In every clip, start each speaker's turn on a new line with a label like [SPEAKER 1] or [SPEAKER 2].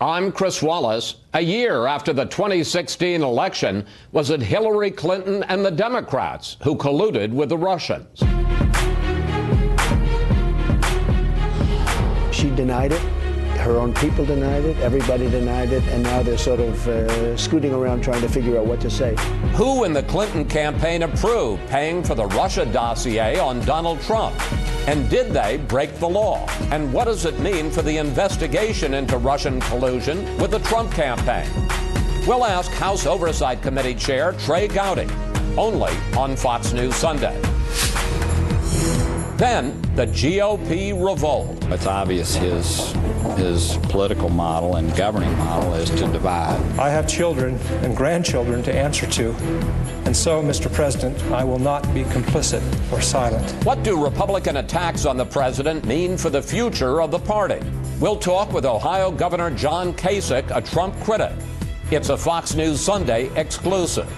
[SPEAKER 1] I'm Chris Wallace. A year after the 2016 election, was it Hillary Clinton and the Democrats who colluded with the Russians?
[SPEAKER 2] She denied it. Her own people denied it. Everybody denied it. And now they're sort of scooting around trying to figure out what to say.
[SPEAKER 1] Who in the Clinton campaign approved paying for the Russia dossier on Donald Trump? And did they break the law? And what does it mean for the investigation into Russian collusion with the Trump campaign? We'll ask House Oversight Committee Chair Trey Gowdy, only on Fox News Sunday. Then, the GOP revolt.
[SPEAKER 3] It's obvious his political model and governing model is to divide.
[SPEAKER 4] I have children and grandchildren to answer to, and so, Mr. President, I will not be complicit or silent.
[SPEAKER 1] What do Republican attacks on the president mean for the future of the party? We'll talk with Ohio Governor John Kasich, a Trump critic. It's a Fox News Sunday exclusive.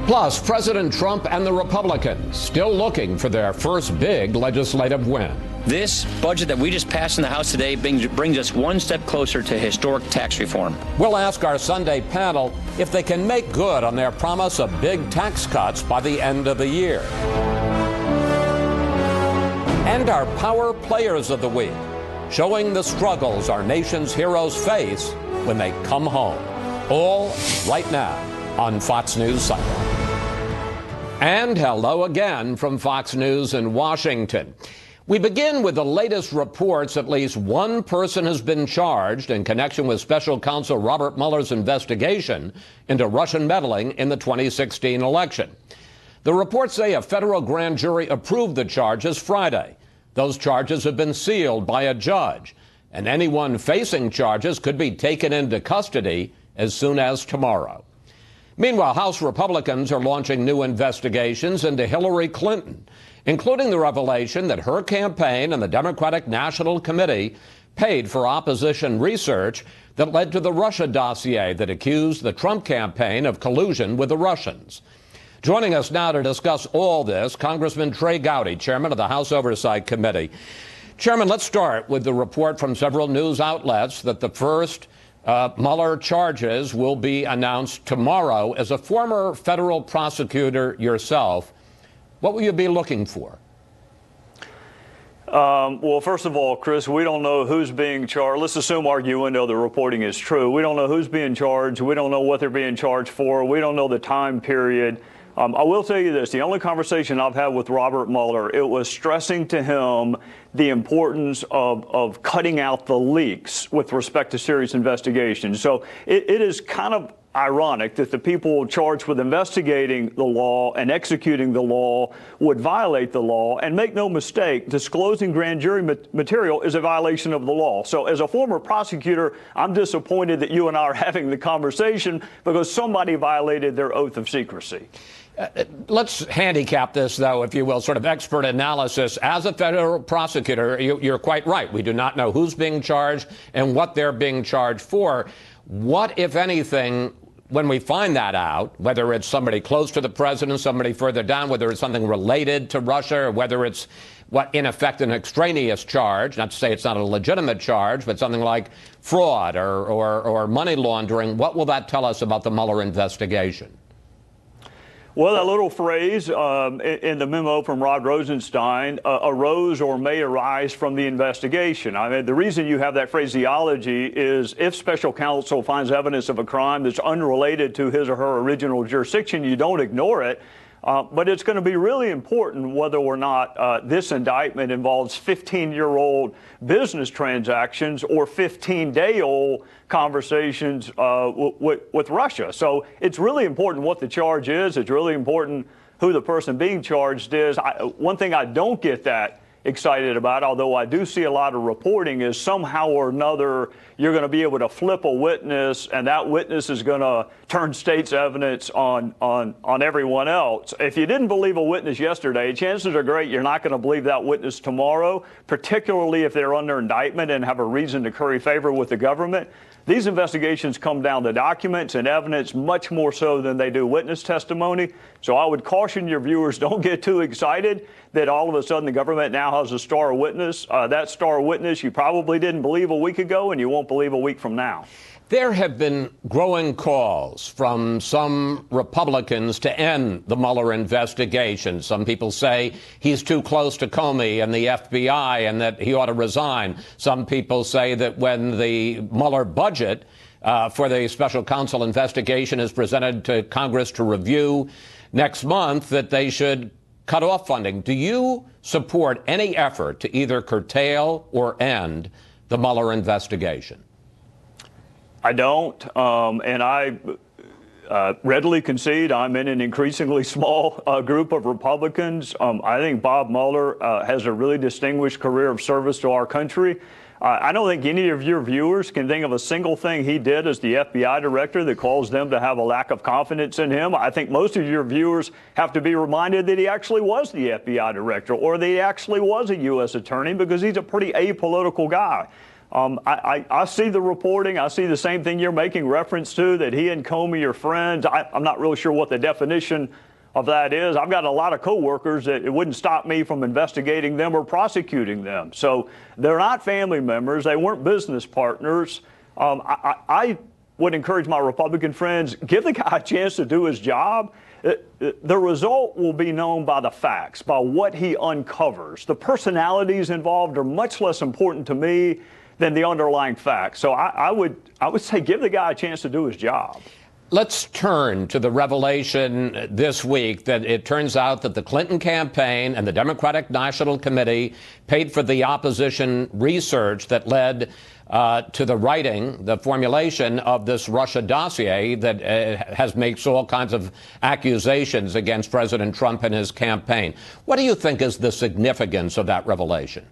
[SPEAKER 1] Plus, President Trump and the Republicans still looking for their first big legislative win.
[SPEAKER 5] This budget that we just passed in the House today brings us one step closer to historic tax reform.
[SPEAKER 1] We'll ask our Sunday panel if they can make good on their promise of big tax cuts by the end of the year. And our Power Players of the Week, showing the struggles our nation's heroes face when they come home. All right now on Fox News Sunday. And hello again from Fox News in Washington. We begin with the latest reports. At least one person has been charged in connection with Special Counsel Robert Mueller's investigation into Russian meddling in the 2016 election. The reports say a federal grand jury approved the charges Friday. Those charges have been sealed by a judge, and anyone facing charges could be taken into custody as soon as tomorrow. Meanwhile, House Republicans are launching new investigations into Hillary Clinton, including the revelation that her campaign and the Democratic National Committee paid for opposition research that led to the Russia dossier that accused the Trump campaign of collusion with the Russians. Joining us now to discuss all this, Congressman Trey Gowdy, chairman of the House Oversight Committee. Chairman, let's start with the report from several news outlets that the first Mueller charges will be announced tomorrow. As a former federal prosecutor yourself, what will you be looking for?
[SPEAKER 6] Well, first of all, Chris, we don't know who's being charged. Let's assume arguendo the reporting is true. We don't know who's being charged. We don't know what they're being charged for. We don't know the time period. I will tell you this. The only conversation I've had with Robert Mueller, it was stressing to him the importance of cutting out the leaks with respect to serious investigations. So it is kind of ironic that the people charged with investigating the law and executing the law would violate the law. And make no mistake, disclosing grand jury material is a violation of the law. So as a former prosecutor, I'm disappointed that you and I are having the conversation because somebody violated their oath of secrecy.
[SPEAKER 1] Let's handicap this, though, if you will, sort of expert analysis. As a federal prosecutor, you're quite right. We do not know who's being charged and what they're being charged for. What, if anything, when we find that out, whether it's somebody close to the president, somebody further down, whether it's something related to Russia, or whether it's, what, in effect, an extraneous charge, not to say it's not a legitimate charge, but something like fraud or money laundering, what will that tell us about the Mueller investigation?
[SPEAKER 6] Well, that little phrase in the memo from Rod Rosenstein, arose or may arise from the investigation. I mean, the reason you have that phraseology is if special counsel finds evidence of a crime that's unrelated to his or her original jurisdiction, you don't ignore it. But it's going to be really important whether or not this indictment involves 15-year-old business transactions or 15-day-old conversations with Russia. So it's really important what the charge is. It's really important who the person being charged is. One thing I don't get that excited about, although I do see a lot of reporting, is somehow or another you're going to be able to flip a witness and that witness is going to turn state's evidence on everyone else. If you didn't believe a witness yesterday, chances are great you're not going to believe that witness tomorrow, particularly if they're under indictment and have a reason to curry favor with the government. These investigations come down to documents and evidence much more so than they do witness testimony. So I would caution your viewers, don't get too excited that all of a sudden the government now now has a star witness. That star witness you probably didn't believe a week ago, and you won't believe a week from now.
[SPEAKER 1] There have been growing calls from some Republicans to end the Mueller investigation. Some people say he's too close to Comey and the FBI and that he ought to resign. Some people say that when the Mueller budget for the special counsel investigation is presented to Congress to review next month, that they should cut off funding. Do you support any effort to either curtail or end the Mueller investigation?
[SPEAKER 6] I don't, and I readily concede I'm in an increasingly small group of Republicans. I think Bob Mueller has a really distinguished career of service to our country. I don't think any of your viewers can think of a single thing he did as the FBI director that caused them to have a lack of confidence in him. I think most of your viewers have to be reminded that he actually was the FBI director or that he actually was a U.S. attorney, because he's a pretty apolitical guy. I see the reporting. I see the same thing you're making reference to, that he and Comey are friends. I'm not really sure what the definition of that is. I've got a lot of coworkers that it wouldn't stop me from investigating them or prosecuting them. So they're not family members. They weren't business partners. I would encourage my Republican friends, give the guy a chance to do his job. The result will be known by the facts, by what he uncovers. The personalities involved are much less important to me than the underlying facts. So I would say give the guy a chance to do his job.
[SPEAKER 1] Let's turn to the revelation this week that it turns out that the Clinton campaign and the Democratic National Committee paid for the opposition research that led to the writing, the formulation of this Russia dossier that makes all kinds of accusations against President Trump and his campaign. What do you think is the significance of that revelation?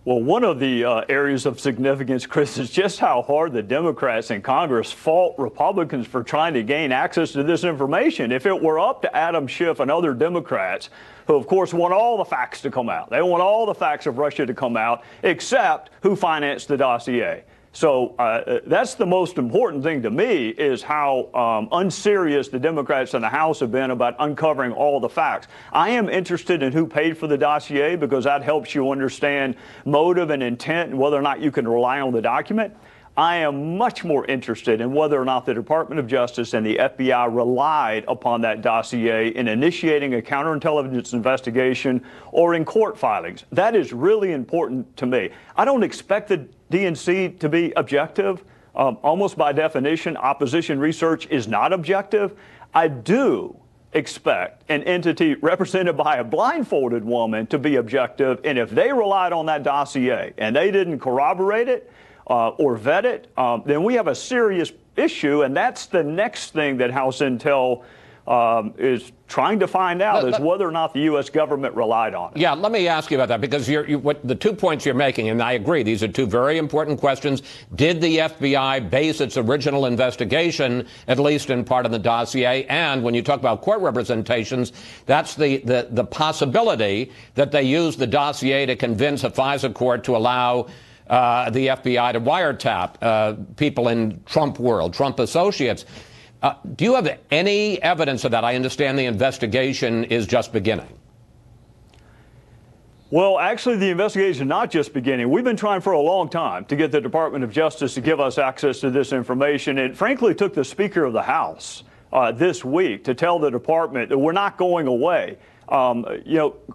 [SPEAKER 6] Well, one of the areas of significance, Chris, is just how hard the Democrats in Congress fought Republicans for trying to gain access to this information. If it were up to Adam Schiff and other Democrats, who, of course, want all the facts to come out, they want all the facts of Russia to come out, except who financed the dossier. So that's the most important thing to me, is how unserious the Democrats in the House have been about uncovering all the facts. I am interested in who paid for the dossier, because that helps you understand motive and intent and whether or not you can rely on the document. I am much more interested in whether or not the Department of Justice and the FBI relied upon that dossier in initiating a counterintelligence investigation or in court filings. That is really important to me. I don't expect the DNC to be objective. Almost by definition, opposition research is not objective. I do expect an entity represented by a blindfolded woman to be objective, and if they relied on that dossier and they didn't corroborate it or vet it, then we have a serious issue, and that's the next thing that House Intel is trying to find out, is whether or not the U.S. government relied on it.
[SPEAKER 1] Yeah, let me ask you about that, because what the 2 points you're making, and I agree, these are two very important questions. Did the FBI base its original investigation, at least in part, on the dossier? And when you talk about court representations, that's the possibility that they used the dossier to convince a FISA court to allow the FBI to wiretap people in Trump world, Trump associates. Do you have any evidence of that? I understand the investigation is just beginning.
[SPEAKER 6] Well, actually, the investigation is not just beginning. We've been trying for a long time to get the Department of Justice to give us access to this information. It frankly took the Speaker of the House this week to tell the department that we're not going away.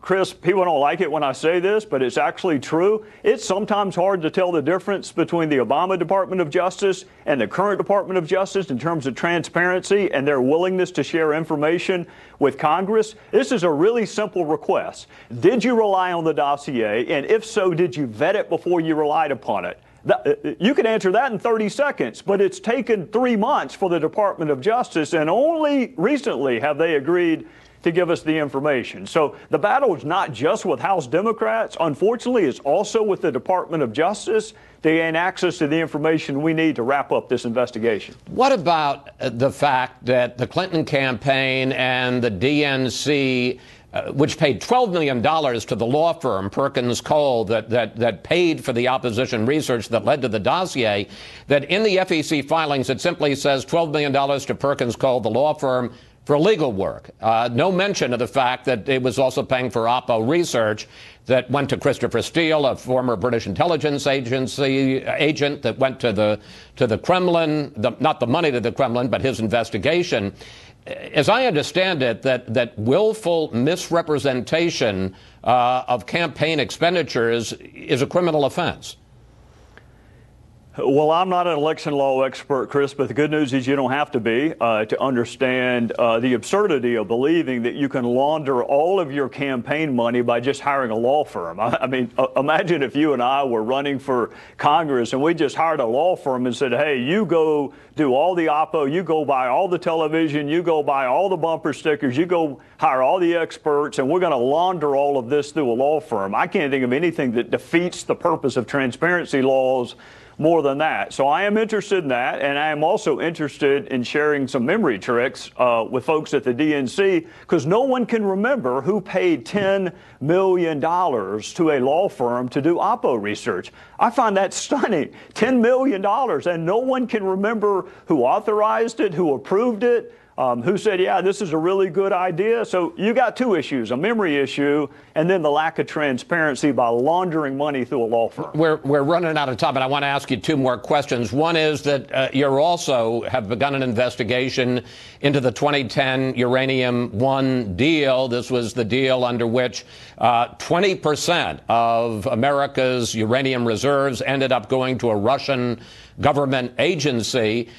[SPEAKER 6] Chris, people don't like it when I say this, but it's actually true. It's sometimes hard to tell the difference between the Obama Department of Justice and the current Department of Justice in terms of transparency and their willingness to share information with Congress. This is a really simple request. Did you rely on the dossier? And if so, did you vet it before you relied upon it? You can answer that in 30 seconds, but it's taken 3 months for the Department of Justice, and only recently have they agreed to give us the information. So the battle is not just with House Democrats. Unfortunately, it's also with the Department of Justice to gain access to the information we need to wrap up this investigation.
[SPEAKER 1] What about the fact that the Clinton campaign and the DNC, which paid $12 million to the law firm Perkins Cole that paid for the opposition research that led to the dossier, that in the FEC filings it simply says $12 million to Perkins Cole, the law firm, for legal work. No mention of the fact that it was also paying for Oppo research that went to Christopher Steele, a former British intelligence agency agent that went to the Kremlin, not the money to the Kremlin, but his investigation. As I understand it, that willful misrepresentation of campaign expenditures is a criminal offense.
[SPEAKER 6] Well, I'm not an election law expert, Chris, but the good news is you don't have to be to understand the absurdity of believing that you can launder all of your campaign money by just hiring a law firm. I mean, imagine if you and I were running for Congress and we just hired a law firm and said, hey, you go do all the Oppo, you go buy all the television, you go buy all the bumper stickers, you go hire all the experts, and we're going to launder all of this through a law firm. I can't think of anything that defeats the purpose of transparency laws more than that. So I am interested in that, and I am also interested in sharing some memory tricks with folks at the DNC, because no one can remember who paid $10 million to a law firm to do Oppo research. I find that stunning. $10 million, and no one can remember who authorized it, who approved it, who said, yeah, this is a really good idea. So you got two issues, a memory issue and then the lack of transparency by laundering money through a law firm.
[SPEAKER 1] We're running out of time, but I want to ask you two more questions. One is that you also have begun an investigation into the 2010 Uranium One deal. This was the deal under which 20% of America's uranium reserves ended up going to a Russian government agency.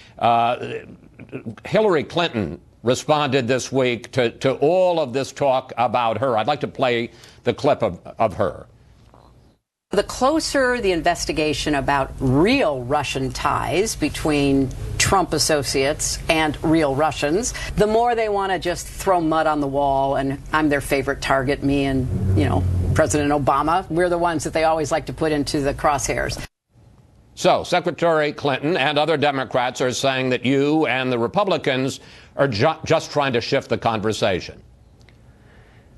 [SPEAKER 1] Hillary Clinton responded this week to all of this talk about her. I'd like to play the clip of her.
[SPEAKER 7] The closer the investigation about real Russian ties between Trump associates and real Russians, the more they want to just throw mud on the wall, and I'm their favorite target, me and, President Obama. We're the ones that they always like to put into the crosshairs.
[SPEAKER 1] So Secretary Clinton and other Democrats are saying that you and the Republicans are just trying to shift the conversation.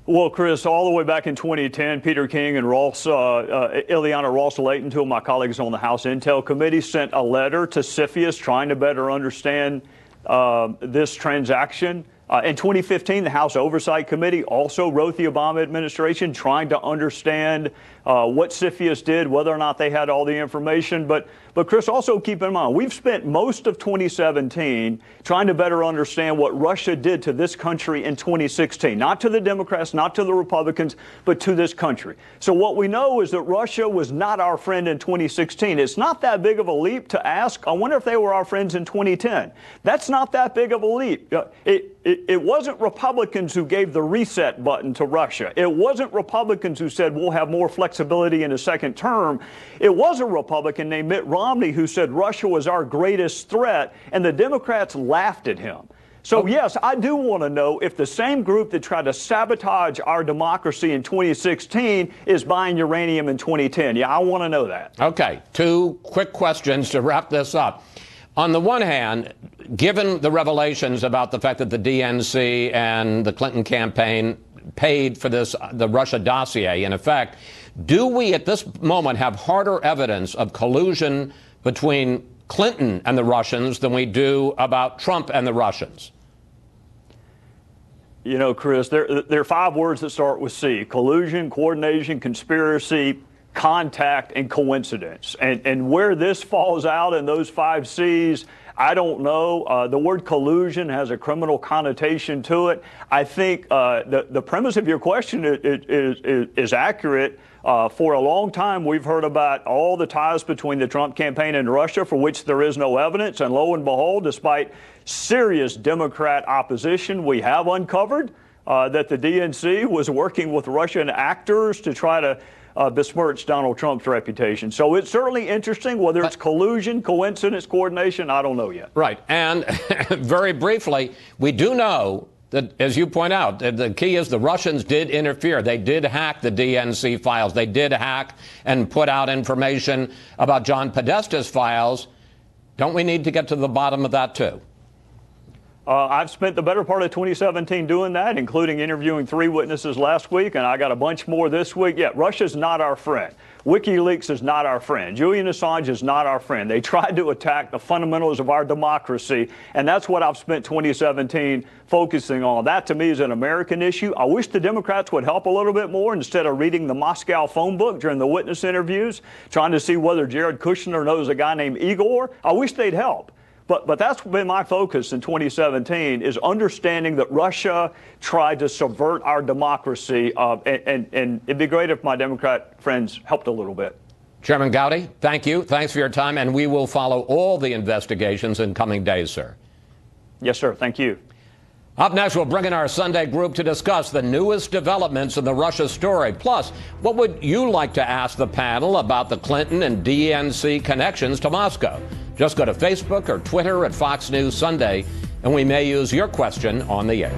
[SPEAKER 6] Well, Chris, all the way back in 2010, Peter King and Ileana Ross-Layton, two of my colleagues on the House Intel Committee, sent a letter to CFIUS trying to better understand this transaction. In 2015, the House Oversight Committee also wrote the Obama administration trying to understand what CFIUS did, whether or not they had all the information. But Chris, also keep in mind, we've spent most of 2017 trying to better understand what Russia did to this country in 2016, not to the Democrats, not to the Republicans, but to this country. So what we know is that Russia was not our friend in 2016. It's not that big of a leap to ask, I wonder if they were our friends in 2010. That's not that big of a leap. It wasn't Republicans who gave the reset button to Russia. It wasn't Republicans who said we'll have more flexibility in a second term. It was a Republican named Mitt Romney who said Russia was our greatest threat, and the Democrats laughed at him. So, yes, I do want to know if the same group that tried to sabotage our democracy in 2016 is buying uranium in 2010. Yeah, I want to know that.
[SPEAKER 1] Okay, two quick questions to wrap this up. On the one hand, given the revelations about the fact that the DNC and the Clinton campaign paid for the Russia dossier, in effect, do we at this moment have harder evidence of collusion between Clinton and the Russians than we do about Trump and the Russians?
[SPEAKER 6] You know, Chris, there are 5 words that start with C: collusion, coordination, conspiracy, contact, and coincidence. And where this falls out in those 5 C's, I don't know. The word collusion has a criminal connotation to it. I think the premise of your question is accurate. For a long time, we've heard about all the ties between the Trump campaign and Russia, for which there is no evidence. And lo and behold, despite serious Democrat opposition, we have uncovered that the DNC was working with Russian actors to try to besmirch Donald Trump's reputation. So it's certainly interesting. Whether it's collusion, coincidence, coordination, I don't know yet.
[SPEAKER 1] Right. And very briefly, we do know that, as you point out, the key is the Russians did interfere. They did hack the DNC files. They did hack and put out information about John Podesta's files. Don't we need to get to the bottom of that, too?
[SPEAKER 6] I've spent the better part of 2017 doing that, including interviewing 3 witnesses last week, and I got a bunch more this week. Yeah, Russia's not our friend. WikiLeaks is not our friend. Julian Assange is not our friend. They tried to attack the fundamentals of our democracy, and that's what I've spent 2017 focusing on. That, to me, is an American issue. I wish the Democrats would help a little bit more instead of reading the Moscow phone book during the witness interviews, trying to see whether Jared Kushner knows a guy named Igor. I wish they'd help. But that's been my focus in 2017, is understanding that Russia tried to subvert our democracy, and it'd be great if my Democrat friends helped a little bit.
[SPEAKER 1] Chairman Gowdy, thank you. Thanks for your time, and we will follow all the investigations in coming days, sir.
[SPEAKER 6] Yes, sir. Thank you.
[SPEAKER 1] Up next, we'll bring in our Sunday group to discuss the newest developments in the Russia story. Plus, what would you like to ask the panel about the Clinton and DNC connections to Moscow? Just go to Facebook or Twitter at Fox News Sunday, and we may use your question on the air.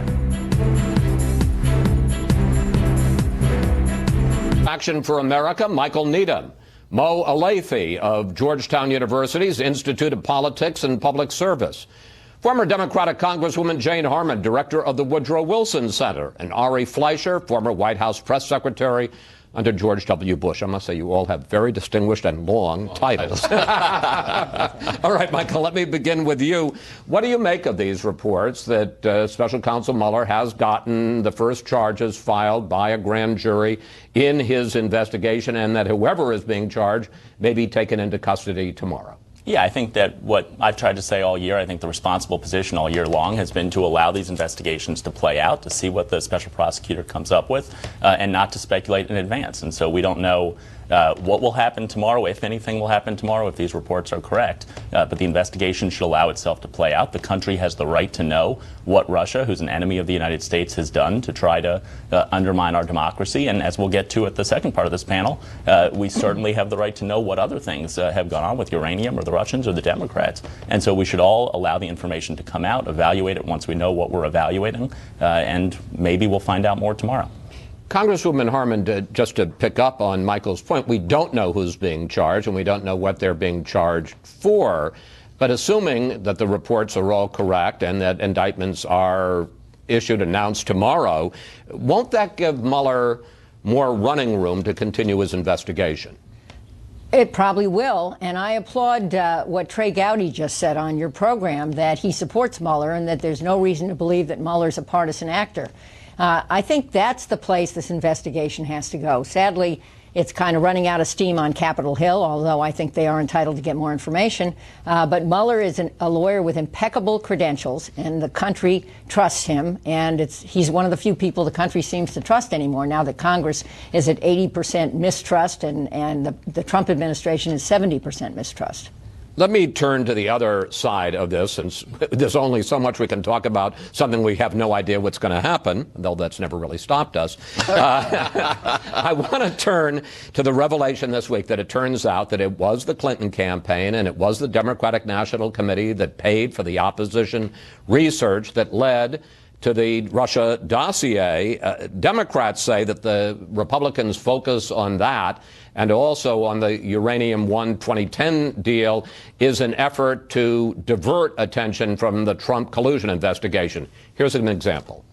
[SPEAKER 1] Action for America, Michael Needham. Mo Alethi of Georgetown University's Institute of Politics and Public Service. Former Democratic Congresswoman Jane Harman, director of the Woodrow Wilson Center. And Ari Fleischer, former White House press secretary under George W. Bush. I must say, you all have very distinguished and long titles. All right, Michael, let me begin with you. What do you make of these reports that Special Counsel Mueller has gotten the first charges filed by a grand jury in his investigation, and that whoever is being charged may be taken into custody tomorrow?
[SPEAKER 8] Yeah, I think that what I've tried to say all year, I think the responsible position all year long has been to allow these investigations to play out, to see what the special prosecutor comes up with, and not to speculate in advance. And so we don't know what will happen tomorrow, if anything will happen tomorrow, if these reports are correct. But the investigation should allow itself to play out. The country has the right to know what Russia, who's an enemy of the United States, has done to try to undermine our democracy. And as we'll get to at the second part of this panel, we certainly have the right to know what other things have gone on with uranium, or the Russians, or the Democrats. And so we should all allow the information to come out, evaluate it once we know what we're evaluating, and maybe we'll find out more tomorrow.
[SPEAKER 1] Congresswoman Harman, just to pick up on Michael's point, we don't know who's being charged, and we don't know what they're being charged for. But assuming that the reports are all correct and that indictments are announced tomorrow, won't that give Mueller more running room to continue his investigation?
[SPEAKER 9] It probably will, and I applaud what Trey Gowdy just said on your program, that he supports Mueller and that there's no reason to believe that Mueller's a partisan actor. I think that's the place this investigation has to go. Sadly, it's kind of running out of steam on Capitol Hill, although I think they are entitled to get more information. But Mueller is a lawyer with impeccable credentials, and the country trusts him. And he's one of the few people the country seems to trust anymore, now that Congress is at 80% mistrust and the Trump administration is 70% mistrust.
[SPEAKER 1] Let me turn to the other side of this, since there's only so much we can talk about something we have no idea what's going to happen, though that's never really stopped us. I want to turn to the revelation this week that it turns out that it was the Clinton campaign and it was the Democratic National Committee that paid for the opposition research that led to the Russia dossier. Democrats say that the Republicans' focus on that and also on the Uranium One 2010 deal is an effort to divert attention from the Trump collusion investigation. Here's an example.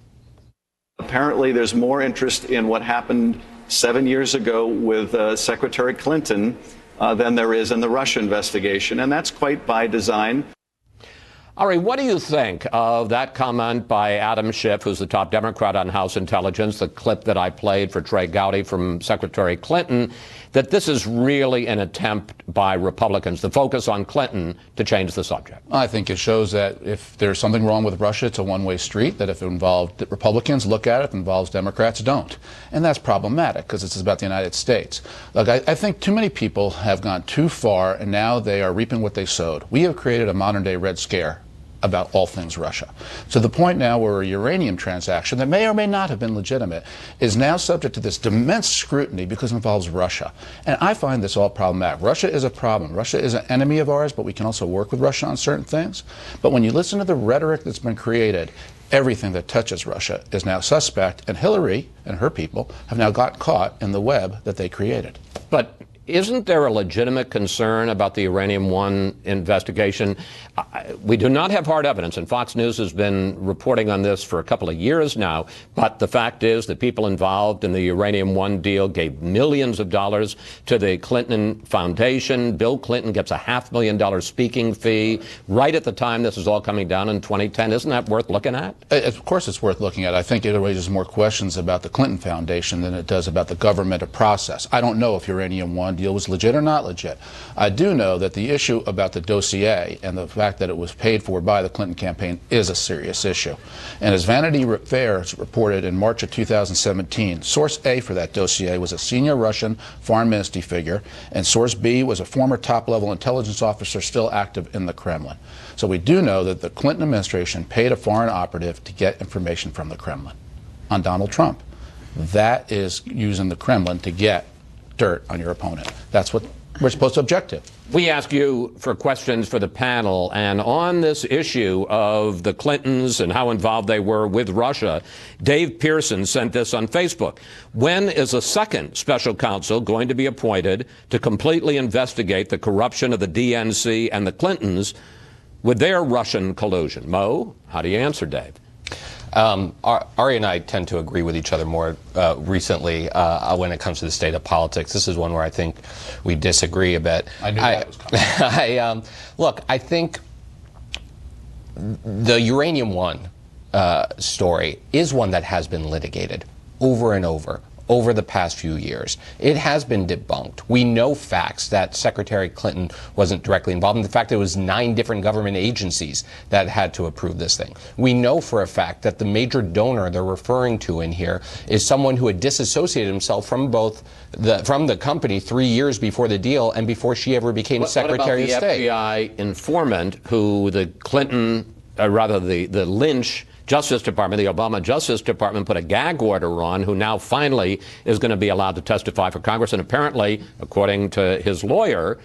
[SPEAKER 10] Apparently, there's more interest in what happened 7 years ago with Secretary Clinton than there is in the Russia investigation, and that's quite by design.
[SPEAKER 1] Ari, what do you think of that comment by Adam Schiff, who's the top Democrat on House Intelligence, the clip that I played for Trey Gowdy from Secretary Clinton, that this is really an attempt by Republicans, the focus on Clinton, to change the subject?
[SPEAKER 11] I think it shows that if there's something wrong with Russia, it's a one-way street, that if it involved Republicans, look at it. If it involves Democrats, don't. And that's problematic because it's about the United States. Look, I think too many people have gone too far, and now they are reaping what they sowed. We have created a modern-day Red Scare about all things Russia. To the point now where a uranium transaction that may or may not have been legitimate is now subject to this immense scrutiny because it involves Russia. And I find this all problematic. Russia is a problem. Russia is an enemy of ours, but we can also work with Russia on certain things. But when you listen to the rhetoric that's been created, everything that touches Russia is now suspect, and Hillary and her people have now got caught in the web that they created.
[SPEAKER 1] But Isn't there a legitimate concern about the Uranium One investigation? We do not have hard evidence, and Fox News has been reporting on this for a couple of years now, but the fact is that people involved in the Uranium One deal gave millions of dollars to the Clinton Foundation. Bill Clinton gets a $500,000 speaking fee right at the time this is all coming down in 2010. Isn't that worth looking at?
[SPEAKER 11] Of course it's worth looking at. I think it raises more questions about the Clinton Foundation than it does about the government or process. I don't know if Uranium One deal was legit or not legit. I do know that the issue about the dossier and the fact that it was paid for by the Clinton campaign is a serious issue. And as Vanity Fair reported in March of 2017, source A for that dossier was a senior Russian foreign ministry figure, and source B was a former top-level intelligence officer still active in the Kremlin. So we do know that the Clinton administration paid a foreign operative to get information from the Kremlin on Donald Trump. That is using the Kremlin to get dirt on your opponent. That's what we're supposed to object to.
[SPEAKER 1] We ask you for questions for the panel, and on this issue of the Clintons and how involved they were with Russia, Dave Pearson sent this on Facebook. When is a second special counsel going to be appointed to completely investigate the corruption of the DNC and the Clintons with their Russian collusion? Mo, how do you answer, Dave?
[SPEAKER 12] Ari and I tend to agree with each other more recently when it comes to the state of politics. This is one where I think we disagree a bit.
[SPEAKER 11] I knew that was coming.
[SPEAKER 12] Look, I think the Uranium One story is one that has been litigated over and over the past few years. It has been debunked. We know facts that Secretary Clinton wasn't directly involved in. The fact that it was 9 different government agencies that had to approve this thing. We know for a fact that the major donor they're referring to in here is someone who had disassociated himself from from the company 3 years before the deal and before she ever became Secretary of State.
[SPEAKER 1] What about the FBI informant who the Clinton, the Lynch Justice Department, the Obama Justice Department, put a gag order on, who now finally is going to be allowed to testify for Congress, and apparently, according to his lawyer,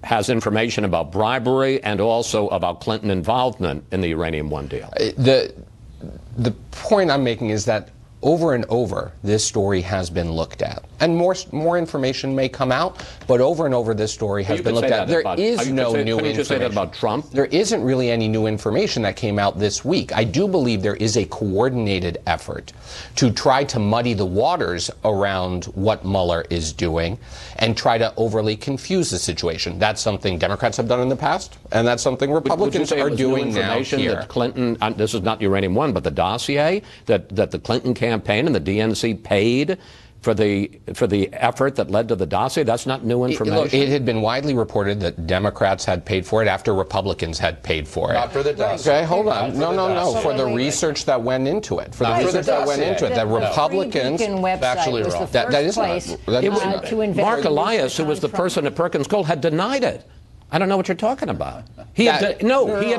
[SPEAKER 1] has information about bribery and also about Clinton involvement in the Uranium One deal.
[SPEAKER 12] The point I'm making is that over and over, this story has been looked at. And more information may come out, but over and over this story has been looked at. There is no new information.
[SPEAKER 1] Couldn't you say that about Trump?
[SPEAKER 12] There isn't really any new information that came out this week. I do believe there is a coordinated effort to try to muddy the waters around what Mueller is doing and try to overly confuse the situation. That's something Democrats have done in the past, and that's something Republicans are doing now here.
[SPEAKER 1] That Clinton, this is not Uranium One, but the dossier that the Clinton campaign and the DNC paid for the effort that led to the dossier? That's not new information.
[SPEAKER 12] It had been widely reported that Democrats had paid for it after Republicans had paid for it.
[SPEAKER 11] Not for the dossier.
[SPEAKER 12] Okay, hold on. No. For the research that went into it. For the research that went into it. That Republicans
[SPEAKER 9] actually was the first place to investigate.
[SPEAKER 1] Mark Elias, who was the person at Perkins Coie, had denied it. I don't know what you're talking about. He had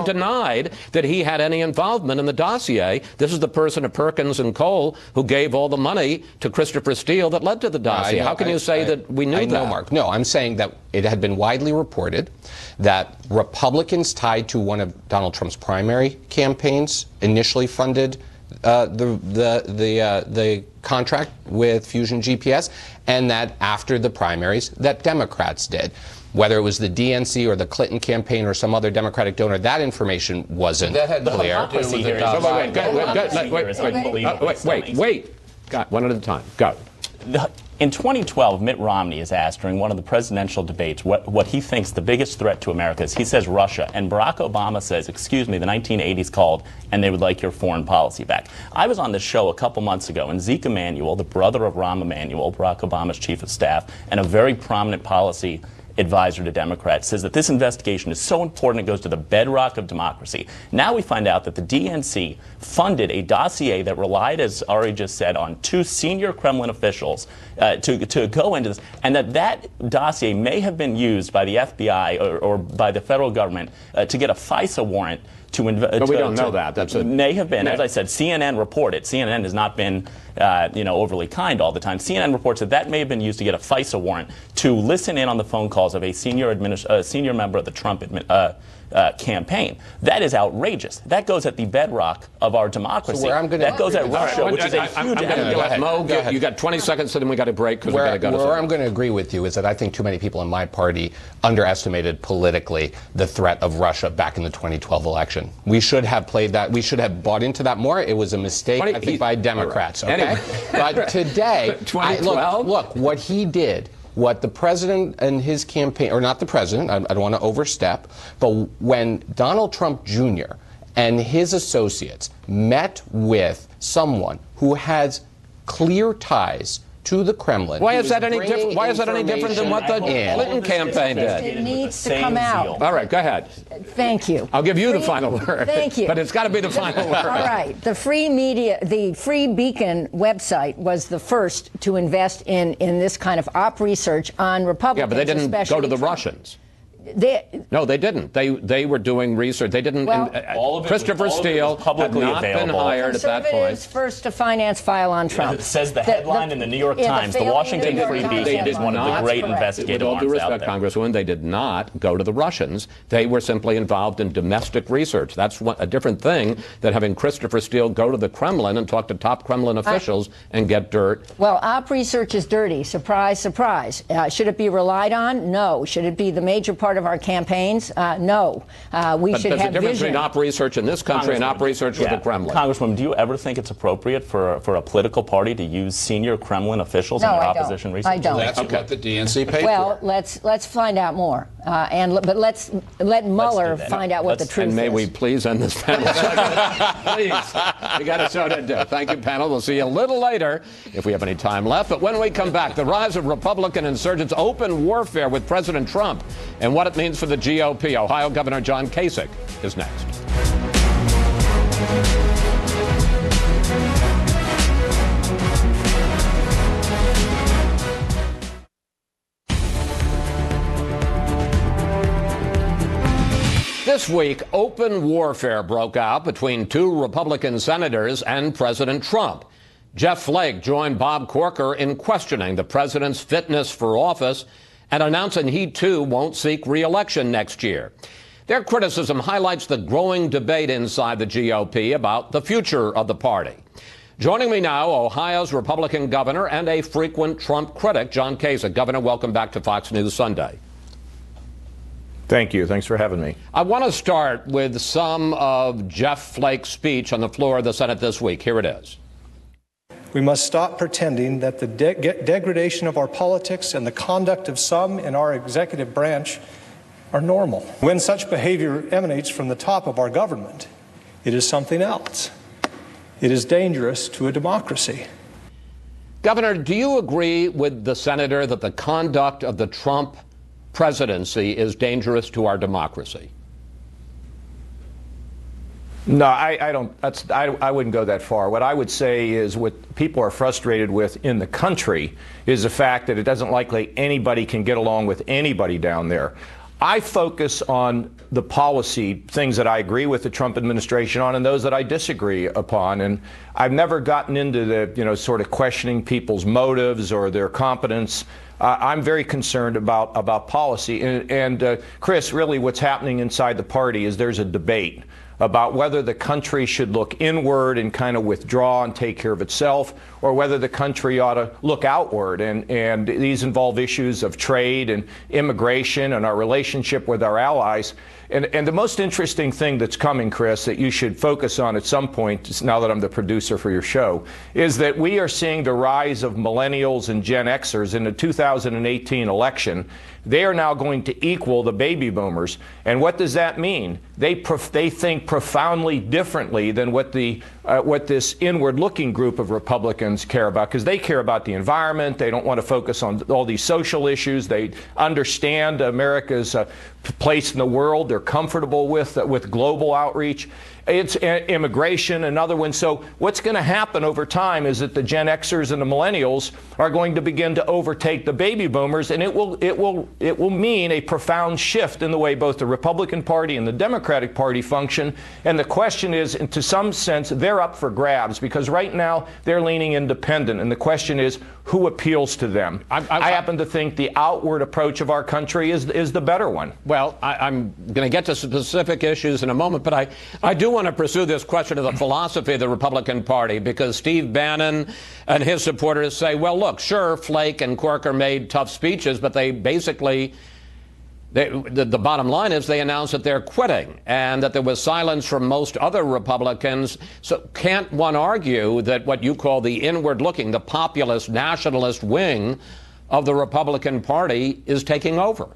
[SPEAKER 1] denied that he had any involvement in the dossier. This is the person at Perkins and Coie who gave all the money to Christopher Steele that led to the dossier. How can you say that we knew that?
[SPEAKER 12] I know, Mark. No, I'm saying that it had been widely reported that Republicans tied to one of Donald Trump's primary campaigns initially funded the contract with Fusion GPS, and that after the primaries that Democrats did. Whether it was the DNC or the Clinton campaign or some other Democratic donor, that information wasn't clear.
[SPEAKER 1] Wait. One at a time. Go.
[SPEAKER 8] In 2012, Mitt Romney is asked during one of the presidential debates what he thinks the biggest threat to America is. He says Russia, and Barack Obama says, excuse me, the 1980s called, and they would like your foreign policy back. I was on this show a couple months ago, and Zeke Emanuel, the brother of Rahm Emanuel, Barack Obama's chief of staff, and a very prominent policy advisor to Democrats, says that this investigation is so important it goes to the bedrock of democracy. Now we find out that the DNC funded a dossier that relied, as Ari just said, on 2 senior Kremlin officials to go into this, and that dossier may have been used by the FBI or by the federal government to get a FISA warrant to
[SPEAKER 1] but we don't know that.
[SPEAKER 8] That's may have been, as I said, CNN reported. CNN has not been, overly kind all the time. CNN reports that may have been used to get a FISA warrant to listen in on the phone call calls of a senior member of the Trump campaign. That is outrageous. That goes at the bedrock of our democracy. That goes at Russia, which is a huge enemy.
[SPEAKER 1] Mo, you got 20 seconds, and then we got to break because we got to go.
[SPEAKER 12] Where I'm going to agree with you is that I think too many people in my party underestimated politically the threat of Russia back in the 2012 election. We should have played that. We should have bought into that more. It was a mistake, I think, by Democrats. Okay, anyway. But today, look, what he did. What the president and his campaign, or not the president, I don't want to overstep, but when Donald Trump Jr. and his associates met with someone who has clear ties to the Kremlin.
[SPEAKER 1] Why is that any different? Why is that any different than what the Clinton campaign did?
[SPEAKER 9] It needs to come out.
[SPEAKER 1] All right, go ahead.
[SPEAKER 9] Thank you.
[SPEAKER 1] I'll give you the final word.
[SPEAKER 9] Thank you.
[SPEAKER 1] But it's got to be the final word.
[SPEAKER 9] All right. The Free Beacon website was the first to invest in this kind of op research on Republicans.
[SPEAKER 1] Yeah, but they didn't go to the Russians. No, they didn't. They were doing research. They didn't. Christopher Steele had not been hired at that point.
[SPEAKER 9] First to finance file on Trump.
[SPEAKER 8] It says the headline in the New York Times. The Washington Free Beacon is one of the great investigative arms out there.
[SPEAKER 1] With all due respect, Congresswoman, they did not go to the Russians. They were simply involved in domestic research. That's a different thing than having Christopher Steele go to the Kremlin and talk to top Kremlin officials and get dirt.
[SPEAKER 9] Well, op research is dirty. Surprise, surprise. Should it be relied on? No. Should it be the major part of our campaigns? No. We should have vision.
[SPEAKER 1] There's a difference between op research in this country and op research with the Kremlin.
[SPEAKER 8] Congresswoman, do you ever think it's appropriate for a political party to use senior Kremlin officials in their opposition research?
[SPEAKER 9] I don't.
[SPEAKER 11] That's what the DNC paid
[SPEAKER 9] for.
[SPEAKER 11] Well,
[SPEAKER 9] let's find out more. But let Mueller find out what the truth is.
[SPEAKER 1] And may we please end this panel? Please. We got a show to do. Thank you, panel. We'll see you a little later if we have any time left. But when we come back, the rise of Republican insurgents' open warfare with President Trump and what it means for the GOP. Ohio Governor John Kasich is next. This week, open warfare broke out between two Republican senators and President Trump. Jeff Flake joined Bob Corker in questioning the president's fitness for office and announcing he, too, won't seek re-election next year. Their criticism highlights the growing debate inside the GOP about the future of the party. Joining me now, Ohio's Republican governor and a frequent Trump critic, John Kasich. Governor, welcome back to Fox News Sunday.
[SPEAKER 13] Thank you. Thanks for having me.
[SPEAKER 1] I want to start with some of Jeff Flake's speech on the floor of the Senate this week. Here it is.
[SPEAKER 4] We must stop pretending that the degradation of our politics and the conduct of some in our executive branch are normal. When such behavior emanates from the top of our government, it is something else. It is dangerous to a democracy.
[SPEAKER 1] Governor, do you agree with the senator that the conduct of the Trump presidency is dangerous to our democracy?
[SPEAKER 13] No, I don't. I wouldn't go that far. What I would say is what people are frustrated with in the country is the fact that it doesn't likely anybody can get along with anybody down there. I focus on the policy things that I agree with the Trump administration on and those that I disagree upon. And I've never gotten into the, sort of questioning people's motives or their competence. I'm very concerned about policy. And Chris, really what's happening inside the party is there's a debate about whether the country should look inward and kind of withdraw and take care of itself, or whether the country ought to look outward. And these involve issues of trade and immigration and our relationship with our allies. And the most interesting thing that's coming, Chris, that you should focus on at some point, now that I'm the producer for your show, is that we are seeing the rise of millennials and Gen Xers in the 2018 election. They are now going to equal the baby boomers. And what does that mean? They think profoundly differently than what this inward-looking group of Republicans care about, because they care about the environment. They don't want to focus on all these social issues. They understand America's place in the world. They're comfortable with global outreach. It's immigration, another one. So what's going to happen over time is that the Gen Xers and the millennials are going to begin to overtake the baby boomers, and it will mean a profound shift in the way both the Republican Party and the Democratic Party function. And the question is, to some sense, they're up for grabs, because right now they're leaning independent, and the question is, who appeals to them? I happen to think the outward approach of our country is the better one.
[SPEAKER 1] Well, I'm going to get to specific issues in a moment, but I do want to pursue this question of the philosophy of the Republican Party, because Steve Bannon and his supporters say, well, look, sure, Flake and Corker made tough speeches, but they basically, the bottom line is they announced that they're quitting and that there was silence from most other Republicans. So can't one argue that what you call the inward-looking, the populist, nationalist wing of the Republican Party is taking over?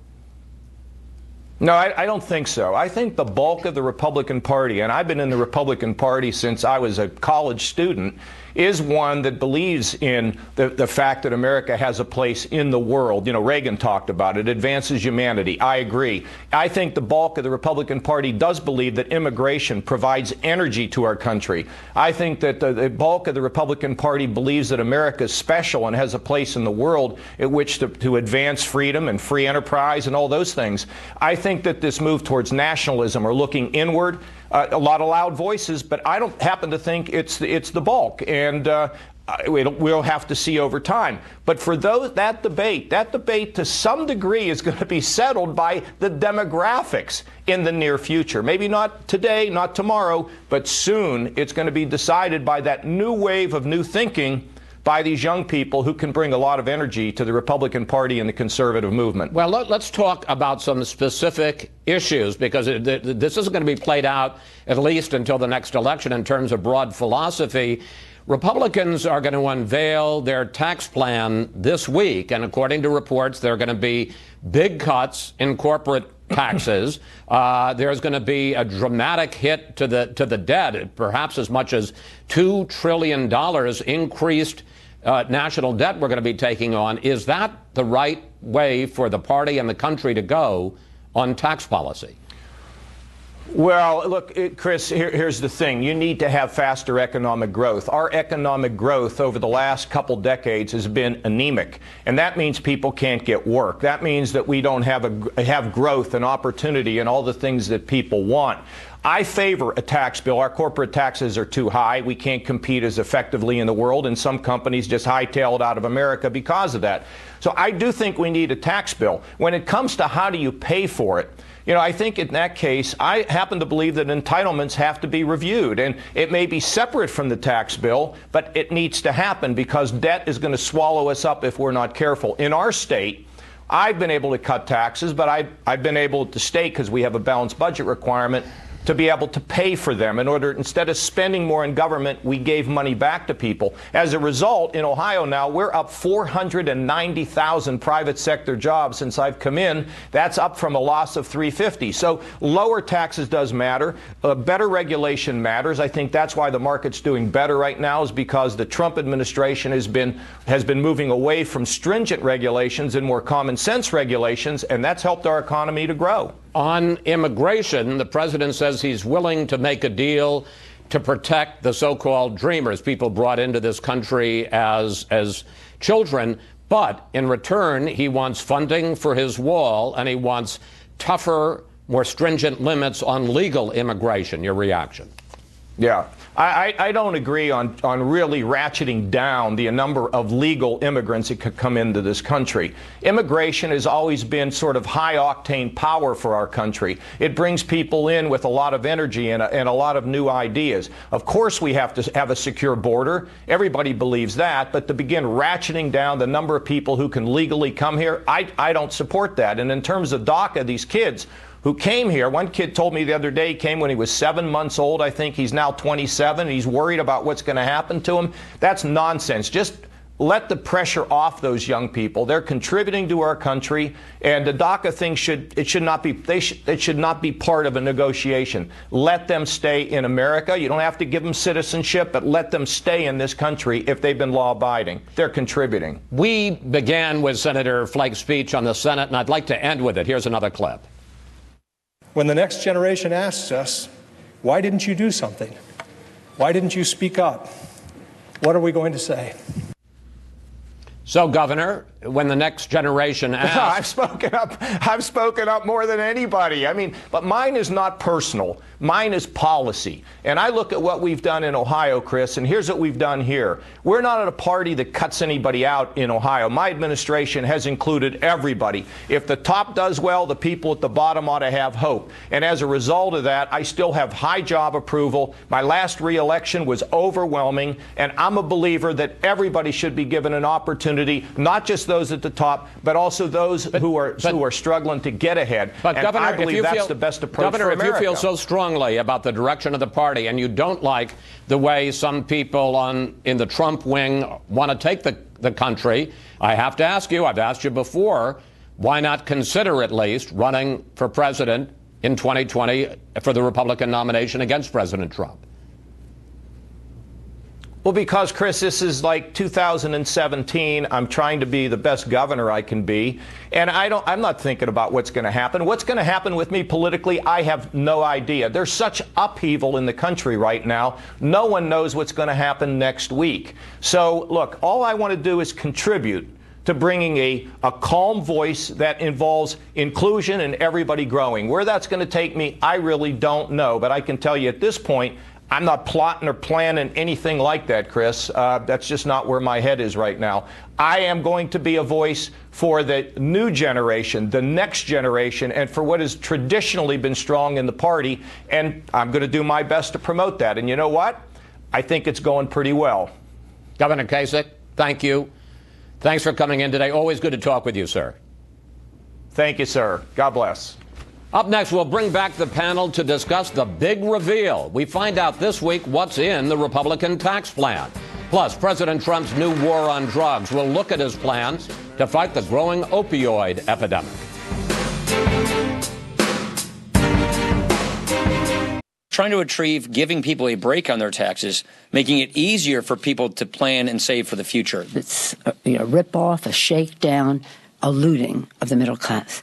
[SPEAKER 13] No, I don't think so. I think the bulk of the Republican Party, and I've been in the Republican Party since I was a college student, is one that believes in the fact that America has a place in the world. You know, Reagan talked about it, advances humanity. I agree. I think the bulk of the Republican Party does believe that immigration provides energy to our country. I think that the bulk of the Republican Party believes that America is special and has a place in the world at which to advance freedom and free enterprise and all those things. I think that this move towards nationalism or looking inward, a lot of loud voices, but I don't happen to think it's the bulk, and we'll have to see over time. But for that debate to some degree is going to be settled by the demographics in the near future. Maybe not today, not tomorrow, but soon it's going to be decided by that new wave of new thinking by these young people who can bring a lot of energy to the Republican Party and the conservative movement.
[SPEAKER 1] Well, let's talk about some specific issues, because this isn't going to be played out at least until the next election in terms of broad philosophy. Republicans are going to unveil their tax plan this week, and according to reports, there are going to be big cuts in corporate taxes. There's going to be a dramatic hit to the debt, perhaps as much as $2 trillion increased national debt we're going to be taking on. Is that the right way for the party and the country to go on tax policy?
[SPEAKER 13] Well, look, Chris, here's the thing. You need to have faster economic growth. Our economic growth over the last couple decades has been anemic, and that means people can't get work. That means that we don't have growth and opportunity and all the things that people want. I favor a tax bill. Our corporate taxes are too high. We can't compete as effectively in the world, and some companies just hightail it out of America because of that. So I do think we need a tax bill. When it comes to how do you pay for it, you know, I think in that case, I happen to believe that entitlements have to be reviewed, and it may be separate from the tax bill, but it needs to happen because debt is going to swallow us up if we're not careful. In our state, I've been able to cut taxes, but I've been able at the state, because we have a balanced budget requirement, to be able to pay for them. In order, instead of spending more in government, we gave money back to people. As a result, in Ohio now, we're up 490,000 private sector jobs since I've come in. That's up from a loss of 350. So lower taxes does matter. Better regulation matters. I think that's why the market's doing better right now, is because the Trump administration has been moving away from stringent regulations and more common sense regulations, and that's helped our economy to grow.
[SPEAKER 1] On immigration, the president says he's willing to make a deal to protect the so-called dreamers, people brought into this country as children. But in return, he wants funding for his wall, and he wants tougher, more stringent limits on legal immigration. Your reaction?
[SPEAKER 13] Yeah. I don't agree on really ratcheting down the number of legal immigrants that could come into this country. Immigration has always been sort of high-octane power for our country. It brings people in with a lot of energy and a lot of new ideas. Of course, we have to have a secure border. Everybody believes that. But to begin ratcheting down the number of people who can legally come here, I don't support that. And in terms of DACA, these kids who came here. One kid told me the other day he came when he was 7 months old. I think he's now 27. He's worried about what's going to happen to him. That's nonsense. Just let the pressure off those young people. They're contributing to our country, and the DACA thing should not be part of a negotiation. Let them stay in America. You don't have to give them citizenship, but let them stay in this country if they've been law-abiding. They're contributing.
[SPEAKER 1] We began with Senator Flake's speech on the Senate, and I'd like to end with it. Here's another clip.
[SPEAKER 4] When the next generation asks us, why didn't you do something? Why didn't you speak up? What are we going to say?
[SPEAKER 1] So, Governor, when the next generation asks...
[SPEAKER 13] I've spoken up more than anybody. I mean, but mine is not personal. Mine is policy. And I look at what we've done in Ohio, Chris, and here's what we've done here. We're not at a party that cuts anybody out in Ohio. My administration has included everybody. If the top does well, the people at the bottom ought to have hope. And as a result of that, I still have high job approval. My last re-election was overwhelming, and I'm a believer that everybody should be given an opportunity, not just those at the top, but also those who are struggling to get ahead.
[SPEAKER 1] But
[SPEAKER 13] and
[SPEAKER 1] Governor,
[SPEAKER 13] I believe that's the best approach
[SPEAKER 1] Governor,
[SPEAKER 13] for America.
[SPEAKER 1] if you feel so strongly about the direction of the party and you don't like the way some people in the Trump wing want to take the country, I have to ask you, I've asked you before, why not consider at least running for president in 2020 for the Republican nomination against President Trump?
[SPEAKER 13] Well, because, Chris, this is like 2017. I'm trying to be the best governor I can be. And I'm not thinking about what's going to happen. What's going to happen with me politically, I have no idea. There's such upheaval in the country right now. No one knows what's going to happen next week. So, look, all I want to do is contribute to bringing a calm voice that involves inclusion and everybody growing. Where that's going to take me, I really don't know. But I can tell you at this point, I'm not plotting or planning anything like that, Chris. That's just not where my head is right now. I am going to be a voice for the new generation, the next generation, and for what has traditionally been strong in the party. And I'm going to do my best to promote that. And you know what? I think it's going pretty well.
[SPEAKER 1] Governor Kasich, thank you. Thanks for coming in today. Always good to talk with you, sir.
[SPEAKER 13] Thank you, sir. God bless.
[SPEAKER 1] Up next, we'll bring back the panel to discuss the big reveal. We find out this week what's in the Republican tax plan. Plus, President Trump's new war on drugs. We'll look at his plans to fight the growing opioid epidemic.
[SPEAKER 5] Trying to achieve giving people a break on their taxes, making it easier for people to plan and save for the future.
[SPEAKER 14] It's a rip-off, a shakedown, a looting of the middle class.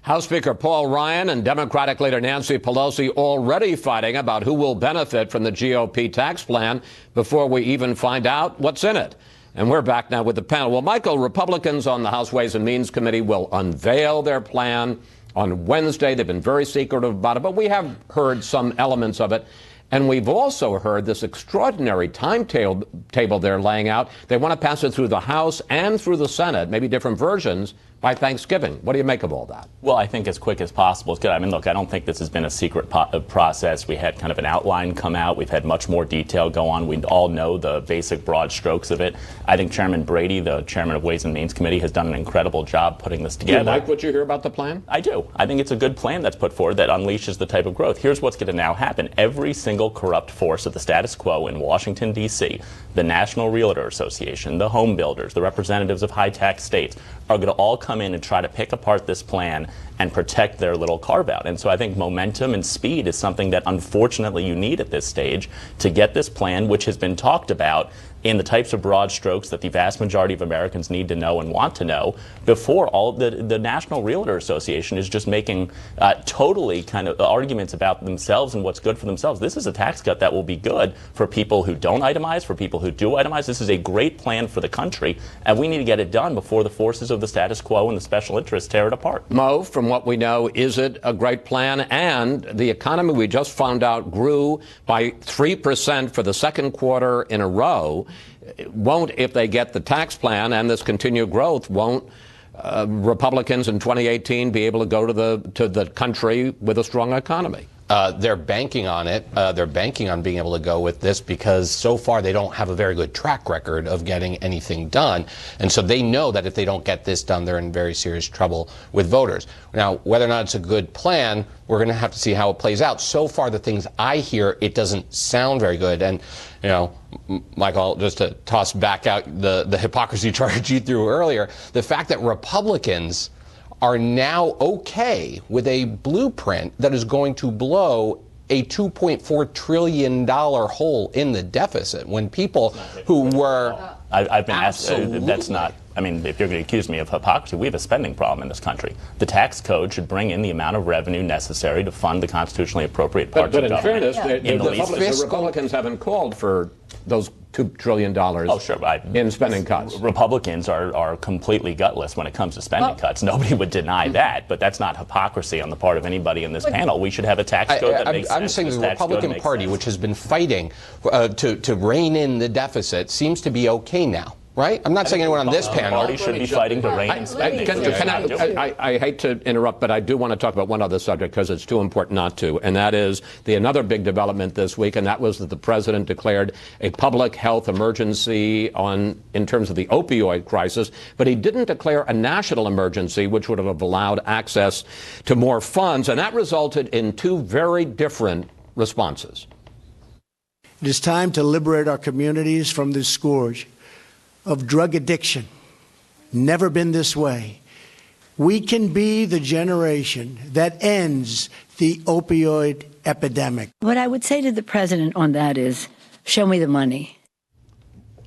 [SPEAKER 1] House Speaker Paul Ryan and Democratic leader Nancy Pelosi already fighting about who will benefit from the GOP tax plan before we even find out what's in it. And we're back now with the panel. Well, Michael, Republicans on the House Ways and Means Committee will unveil their plan on Wednesday. They've been very secretive about it, but we have heard some elements of it. And we've also heard this extraordinary timetable they're laying out. They want to pass it through the House and through the Senate, maybe different versions, by Thanksgiving. What do you make of all that?
[SPEAKER 8] Well, I think as quick as possible is good. I mean, look, I don't think this has been a secret process. We had kind of an outline come out. We've had much more detail go on. We all know the basic broad strokes of it. I think Chairman Brady, the chairman of Ways and Means Committee, has done an incredible job putting this together.
[SPEAKER 1] Do you like what you hear about the plan?
[SPEAKER 8] I do. I think it's a good plan that's put forward that unleashes the type of growth. Here's what's going to now happen. Every single corrupt force of the status quo in Washington, D.C., the National Realtor Association, the home builders, the representatives of high-tax states, are going to all come in and try to pick apart this plan and protect their little carve-out. And so I think momentum and speed is something that unfortunately you need at this stage to get this plan, which has been talked about in the types of broad strokes that the vast majority of Americans need to know and want to know before all the National Realtor Association is just making totally kind of arguments about themselves and what's good for themselves. This is a tax cut that will be good for people who don't itemize, for people who do itemize. This is a great plan for the country, and we need to get it done before the forces of the status quo and the special interests tear it apart.
[SPEAKER 1] Mo, from what we know, is it a great plan? And the economy, we just found out, grew by 3% for the second quarter in a row. Won't, if they get the tax plan and this continued growth, won't Republicans in 2018 be able to go to the country with a strong economy?
[SPEAKER 12] They're banking on it. They're banking on being able to go with this because so far they don't have a very good track record of getting anything done. And so they know that if they don't get this done, they're in very serious trouble with voters. Now, whether or not it's a good plan, we're going to have to see how it plays out. So far, the things I hear, it doesn't sound very good. And, you know, Michael, just to toss back out the hypocrisy charge you threw earlier, the fact that Republicans are now okay with a blueprint that is going to blow a $2.4 trillion hole in the deficit when people who were
[SPEAKER 8] I've been asked, that's not. I mean, if you're going to accuse me of hypocrisy, we have a spending problem in this country. The tax code should bring in the amount of revenue necessary to fund the constitutionally appropriate parts of government.
[SPEAKER 1] But in fairness, the Republicans haven't called for those $2 trillion in spending cuts.
[SPEAKER 8] Republicans are completely gutless when it comes to spending cuts. Nobody would deny that, but that's not hypocrisy on the part of anybody in this panel. We should have a tax code that makes sense.
[SPEAKER 12] I'm saying the Republican Party, which has been fighting to rein in the deficit, seems to be okay now. Right? I'm not saying anyone on this panel.
[SPEAKER 8] The party should be fighting to rein in spending.
[SPEAKER 1] I hate to interrupt, but I do want to talk about one other subject because it's too important not to, and that is another big development this week, and that was that the president declared a public health emergency in terms of the opioid crisis, but he didn't declare a national emergency, which would have allowed access to more funds, and that resulted in two very different responses.
[SPEAKER 2] It is time to liberate our communities from this scourge of drug addiction. Never been this way. We can be the generation that ends the opioid epidemic.
[SPEAKER 14] What I would say to the president on that is, show me the money.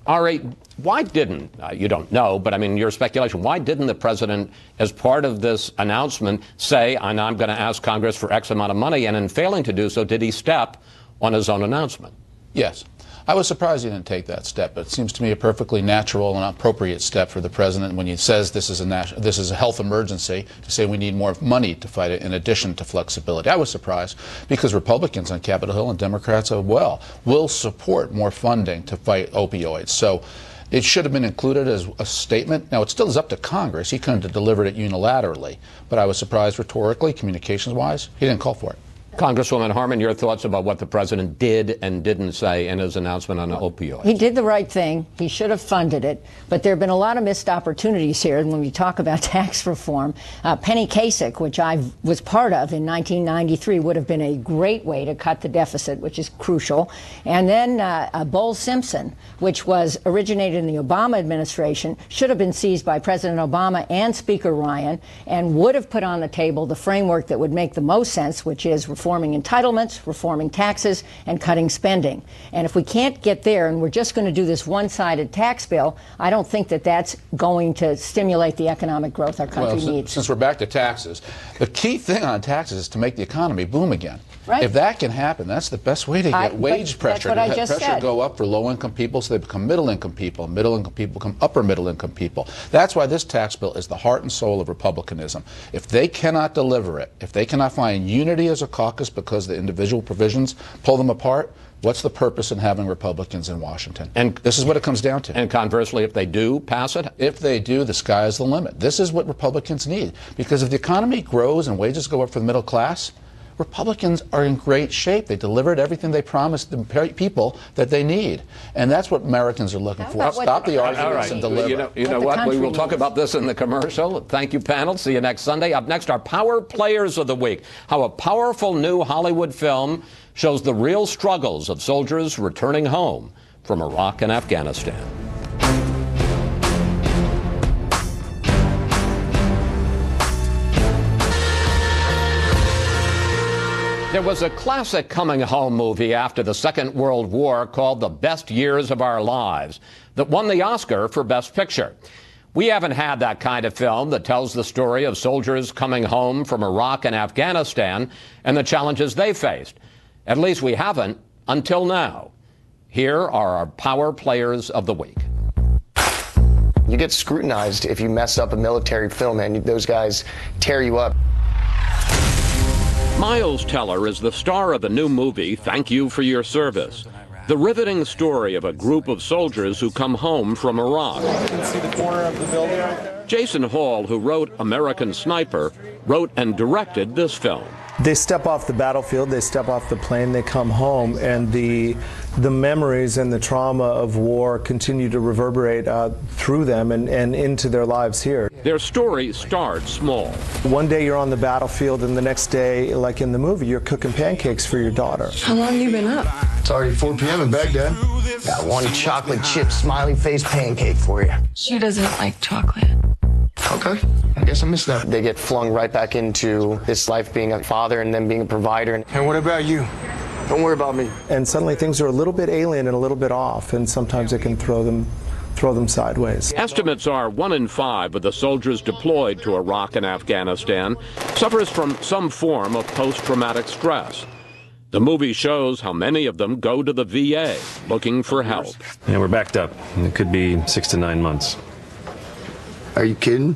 [SPEAKER 1] Ari, why didn't, you don't know, but I mean, your speculation, why didn't the president, as part of this announcement, say, I'm going to ask Congress for X amount of money, and in failing to do so, did he step on his own announcement?
[SPEAKER 11] Yes. I was surprised he didn't take that step, but it seems to me a perfectly natural and appropriate step for the president when he says this is a health emergency, to say we need more money to fight it in addition to flexibility. I was surprised because Republicans on Capitol Hill and Democrats as well will support more funding to fight opioids. So it should have been included as a statement. Now, it still is up to Congress. He couldn't have delivered it unilaterally, but I was surprised rhetorically, communications-wise, he didn't call for it.
[SPEAKER 1] Congresswoman Harman, your thoughts about what the president did and didn't say in his announcement on opioids?
[SPEAKER 9] He did the right thing. He should have funded it. But there have been a lot of missed opportunities here when we talk about tax reform. Penny Kasich, which I was part of in 1993, would have been a great way to cut the deficit, which is crucial. And then Bowles-Simpson, which was originated in the Obama administration, should have been seized by President Obama and Speaker Ryan, and would have put on the table the framework that would make the most sense, which is reforming entitlements, reforming taxes, and cutting spending. And if we can't get there and we're just going to do this one-sided tax bill, I don't think that that's going to stimulate the economic growth our country needs.
[SPEAKER 11] Since we're back to taxes, the key thing on taxes is to make the economy boom again.
[SPEAKER 9] Right.
[SPEAKER 11] If that can happen, that's the best way to get wage pressure.
[SPEAKER 9] That's what I just said.
[SPEAKER 11] Go up for low-income people so they become middle-income people. Middle-income people become upper-middle-income people. That's why this tax bill is the heart and soul of republicanism. If they cannot deliver it, if they cannot find unity as a caucus because the individual provisions pull them apart, what's the purpose in having Republicans in Washington? And this is what it comes down to.
[SPEAKER 1] And conversely, if they do pass it?
[SPEAKER 11] If they do, the sky is the limit. This is what Republicans need. Because if the economy grows and wages go up for the middle class, Republicans are in great shape. They delivered everything they promised the people that they need. And that's what Americans are looking for. Stop the arguments and deliver.
[SPEAKER 1] You know what? We will talk about this in the commercial. Thank you, panel. See you next Sunday. Up next, our Power Players of the Week. How a powerful new Hollywood film shows the real struggles of soldiers returning home from Iraq and Afghanistan. There was a classic coming-home movie after the Second World War called The Best Years of Our Lives that won the Oscar for Best Picture. We haven't had that kind of film that tells the story of soldiers coming home from Iraq and Afghanistan and the challenges they faced. At least we haven't until now. Here are our Power Players of the Week.
[SPEAKER 15] You get scrutinized if you mess up a military film, and those guys tear you up.
[SPEAKER 1] Miles Teller is the star of the new movie, Thank You for Your Service. The riveting story of a group of soldiers who come home from Iraq.
[SPEAKER 16] You can see the corner of the building right there.
[SPEAKER 1] Jason Hall, who wrote American Sniper, wrote and directed this film.
[SPEAKER 16] They step off the battlefield, they step off the plane, they come home, and the memories and the trauma of war continue to reverberate through them and into their lives here.
[SPEAKER 1] Their story starts small.
[SPEAKER 16] One day you're on the battlefield, and the next day, like in the movie, you're cooking pancakes for your daughter.
[SPEAKER 17] How long have you been up?
[SPEAKER 18] It's already 4 p.m. in Baghdad.
[SPEAKER 15] Got one chocolate chip smiley face pancake for you.
[SPEAKER 17] She doesn't like chocolate.
[SPEAKER 18] Okay, I guess I missed that.
[SPEAKER 15] They get flung right back into this life being a father and then being a provider.
[SPEAKER 18] And what about you?
[SPEAKER 15] Don't worry about me.
[SPEAKER 16] And suddenly things are a little bit alien and a little bit off, and sometimes it can throw them throw them sideways.
[SPEAKER 1] Estimates are 1 in 5 of the soldiers deployed to Iraq and Afghanistan suffers from some form of post-traumatic stress. The movie shows how many of them go to the VA looking for help.
[SPEAKER 19] Yeah, we're backed up. It could be 6 to 9 months.
[SPEAKER 18] Are you kidding?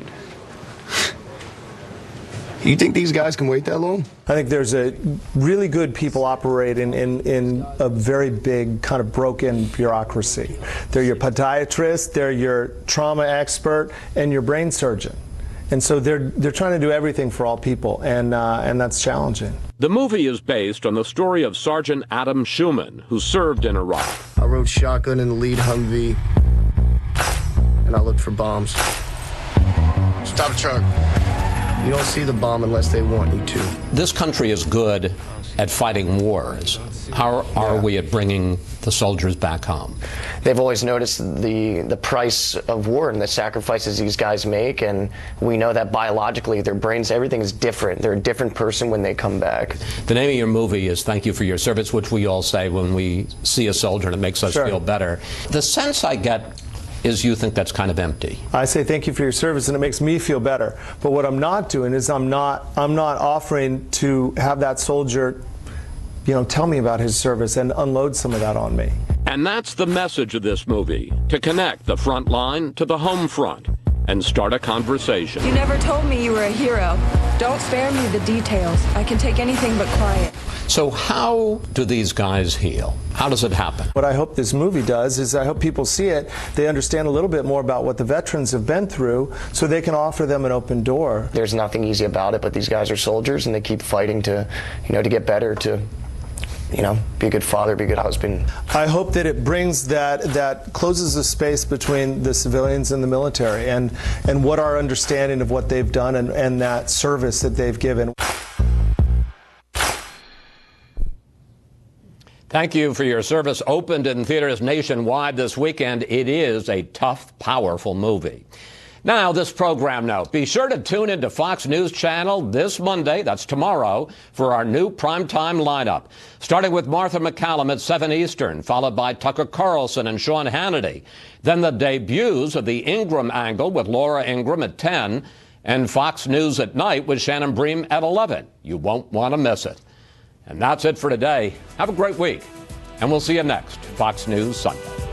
[SPEAKER 18] You think these guys can wait that long?
[SPEAKER 16] I think there's a really good people operating in a very big kind of broken bureaucracy. They're your podiatrist, they're your trauma expert, and your brain surgeon. And so they're trying to do everything for all people, and that's challenging.
[SPEAKER 1] The movie is based on the story of Sergeant Adam Schumann, who served in Iraq.
[SPEAKER 18] I rode shotgun in the lead Humvee, and I looked for bombs. Stop the truck. You don't see the bomb unless they want you to.
[SPEAKER 1] This country is good at fighting wars. How are we at bringing the soldiers back home?
[SPEAKER 15] They've always noticed the price of war and the sacrifices these guys make, and we know that biologically their brains, everything is different. They're a different person when they come back.
[SPEAKER 1] The name of your movie is Thank You for Your Service, which we all say when we see a soldier, and it makes us feel better. The sense I get is you think that's kind of empty.
[SPEAKER 16] I say thank you for your service, and it makes me feel better. But what I'm not doing is I'm not offering to have that soldier, tell me about his service and unload some of that on me.
[SPEAKER 1] And that's the message of this movie, to connect the front line to the home front and start a conversation.
[SPEAKER 17] You never told me you were a hero. Don't spare me the details. I can take anything but quiet.
[SPEAKER 1] So how do these guys heal? How does it happen?
[SPEAKER 16] What I hope this movie does is I hope people see it, they understand a little bit more about what the veterans have been through, so they can offer them an open door.
[SPEAKER 15] There's nothing easy about it, but these guys are soldiers, and they keep fighting to get better, to be a good father, be a good husband.
[SPEAKER 16] I hope that it brings that closes the space between the civilians and the military, and what our understanding of what they've done and that service that they've given.
[SPEAKER 1] Thank You for Your Service opened in theaters nationwide this weekend. It is a tough, powerful movie. Now, this program note. Be sure to tune into Fox News Channel this Monday, that's tomorrow, for our new primetime lineup. Starting with Martha McCallum at 7 Eastern, followed by Tucker Carlson and Sean Hannity. Then the debuts of The Ingram Angle with Laura Ingram at 10, and Fox News at Night with Shannon Bream at 11. You won't want to miss it. And that's it for today. Have a great week, and we'll see you next Fox News Sunday.